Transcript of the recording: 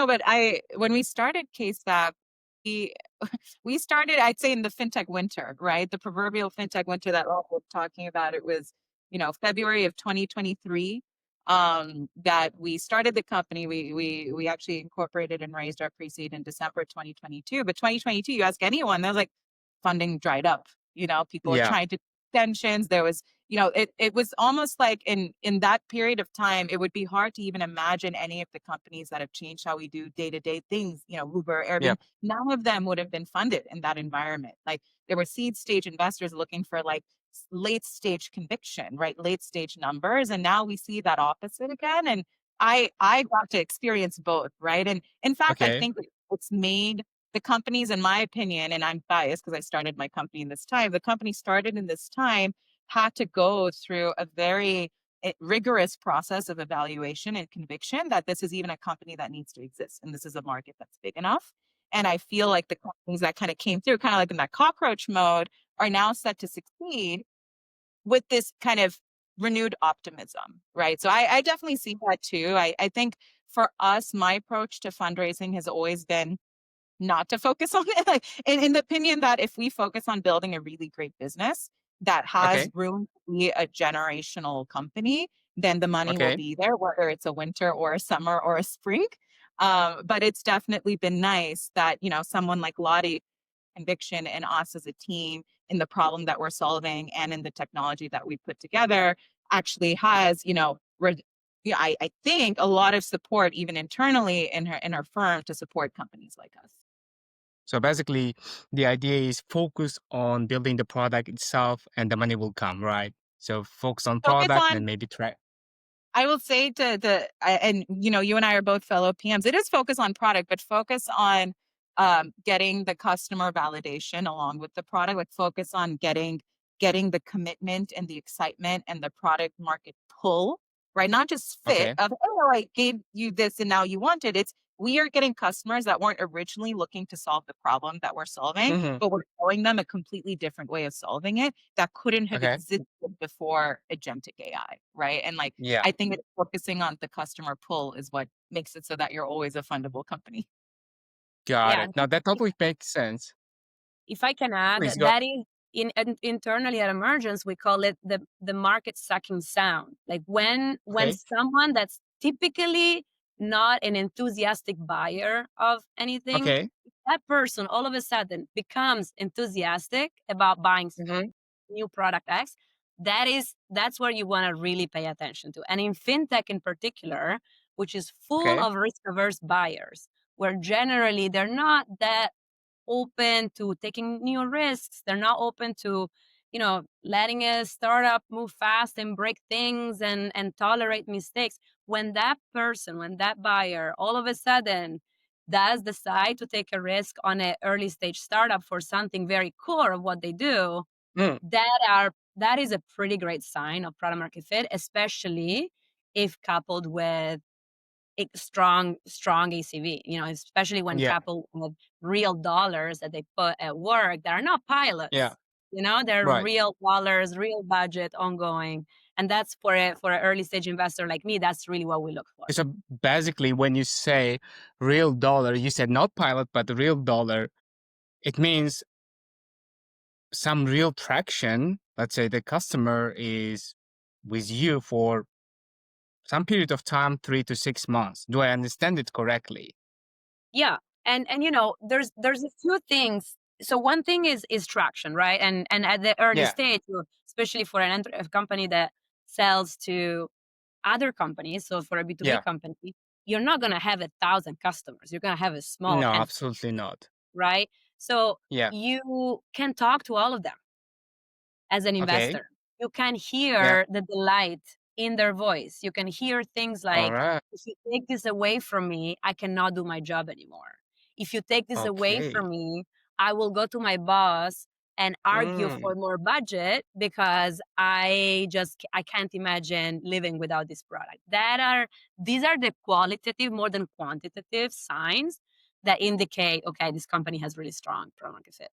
No, but when we started KSAP, we we started, I'd say, in the fintech winter, right? The proverbial fintech winter that we're all talking about. It was, February of 2023, that we started the company. We actually incorporated and raised our pre-seed in December 2022. But 2022, you ask anyone, they're like, funding dried up. People were Yeah. trying to do extensions. There was, it was almost like in that period of time, it would be hard to even imagine any of the companies that have changed how we do day-to-day things, Uber, Yeah. Airbnb. None of them would have been funded in that environment. Like, there were seed stage investors looking for like late stage conviction, right? Late stage numbers. And now we see that opposite again. And I got to experience both, right? And in fact, I Okay. think it's made the companies, in my opinion, and I'm biased because I started my company in this time, the company started in this time, had to go through a very rigorous process of evaluation and conviction that this is even a company that needs to exist. And this is a market that's big enough. And I feel like the companies that kind of came through, kind of like in that cockroach mode, are now set to succeed with this kind of renewed optimism, right? So I definitely see that too. I think for us, my approach to fundraising has always been not to focus on it. Like, in the opinion that if we focus on building a really great business that has Okay. room to be a generational company, then the money will Okay. be there, whether it's a winter or a summer or a spring. But it's definitely been nice that, someone like Lottie, conviction in us as a team, in the problem that we're solving, and in the technology that we put together, actually has, yeah, I think a lot of support even internally in her firm to support companies like us. So basically, the idea is focus on building the product itself and the money will come, right? So focus on Focus product and on, then maybe track. I will say and you and I are both fellow PMs. It is focus on product, but focus on getting the customer validation along with the product. Like, focus on getting the commitment and the excitement and the product market pull, right? Not just fit Okay. of, oh, I gave you this and now you want it. It's, we are getting customers that weren't originally looking to solve the problem that we're solving, Mm-hmm. but we're showing them a completely different way of solving it that couldn't have Okay. existed before agentic AI, right? And like, Yeah. I think that focusing on the customer pull is what makes it so that you're always a fundable company. Got Yeah, it. and Now that totally makes sense. if I can add, Please go. that is internally at Emergence, we call it the market sucking sound. Like when Okay. someone that's typically not an enthusiastic buyer of anything, Okay. that person all of a sudden becomes enthusiastic about buying Mm-hmm. new product X, that's where you want to really pay attention to. And in fintech in particular, which is full Okay. of risk averse buyers, where generally they're not that open to taking new risks. They're not open to, letting a startup move fast and break things and tolerate mistakes. When that buyer all of a sudden does decide to take a risk on an early stage startup for something very core of what they do, Mm. that is a pretty great sign of product market fit, especially if coupled with strong ACV, especially when Yeah. coupled with real dollars that they put at work that are not Yeah. pilots. They're Right. real dollars, real budget, ongoing. And that's for an early stage investor like me, that's really what we look for. So basically, when you say real dollar, you said not pilot, but the real dollar, it means some real traction. Let's say the customer is with you for some period of time, 3 to 6 months. Do I understand it correctly? Yeah. And there's a few things. So one thing is traction, right? And at the early Yeah. stage, especially for a company that sells to other companies, so for a B2B Yeah. company, you're not going to have 1,000 customers. You're going to have a small No, handful, absolutely not. right? So Yeah. you can talk to all of them as an Okay. investor. You can Yeah. hear the delight in their voice. You can hear things All like, right. if you take this away from me, I cannot do my job anymore. If you take this away Okay. from me, I will go to my boss and argue Mm. for more budget because I can't imagine living without this product. These are the qualitative more than quantitative signs that indicate, okay, this company has really strong product market fit.